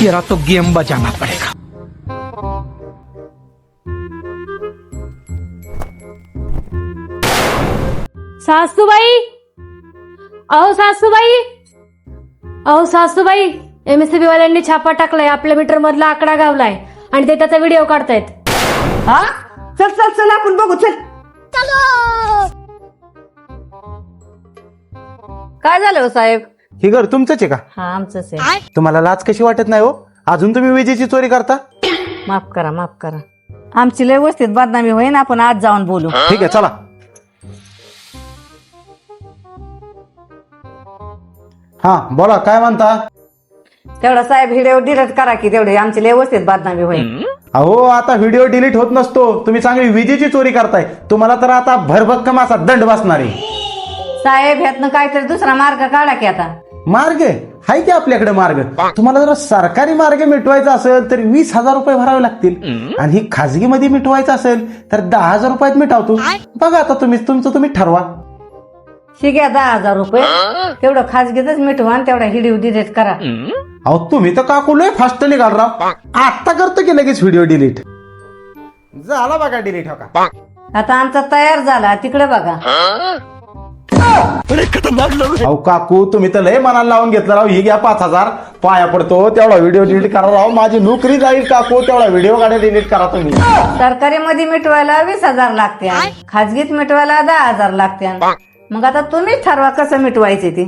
तेरा तो गेम बजाना पड़ेगा। सासूबाई, अहो सासूबाई, अहो सासूबाई, MSCB वाल्यांनी छापा टाकलाय, आपल्या मीटर मधला आकडा गावलाय आणि ते त्याचा व्हिडिओ काढतायत। हा चल चल चल आपण बघू चल। काय झालं हो साहेब? हे घर तुमचंच आहे का? हा आमचंच आहे। तुम्हाला लाज कशी वाटत नाही हो? अजून तुम्ही विजेची चोरी करता? माफ करा, माफ करा। आमची लय व्यवस्थित बदनामी होईन, आपण आज जाऊन बोलू। ठीक आहे चला। हा बोला, काय म्हणता? तेवढा साहेब व्हिडिओ डिलीट करा की, तेवढे आमची लय व्यवस्थित बदनामी होईल। अहो आता व्हिडिओ डिलीट होत नसतो, तुम्ही चांगली विजेची चोरी करताय, तुम्हाला तर आता भरभक्कम असा दंड बसणार आहे। साहेब ह्यातनं काहीतरी दुसरा मार्ग काढा की आता। मार्ग आहे की आपल्याकडे मार्ग। तुम्हाला जर सरकारी मार्ग मिटवायचा असेल तर 20,000 रुपये भरावे लागतील, आणि ही खाजगी मध्ये मिटवायचं असेल तर 10,000 रुपयात मिटावतो। बघा आता तुमचं तुम्ही ठरवा। ठीक आहे, 10,000 रुपये तेवढं खाजगीतच मिटवा आणि तेवढा व्हिडिओ डिलीट करा। अहो तुम्ही तर काकू लय फास्ट निघाल राव, आता करतो की लगेच व्हिडिओ डिलीट। झाला बघा डिलीट हो का? आता आमचा तयार झाला, तिकडे बघा। अहो काकू तुम्ही तर लय मनाला लावून घेतलं राव। ही घ्या 5,000, पाया पडतो तेवढा व्हिडिओ डिलीट करा राव, माझी नोकरी जाईल काकू, तेवढा व्हिडिओ गाड्या डिलीट करा तुम्ही। सरकारी मध्ये मिटवायला 20,000 लागते, खाजगीत मिटवायला 10,000 लागते। मग आता तुम्ही ठरवा कसं मिटवायचे ते।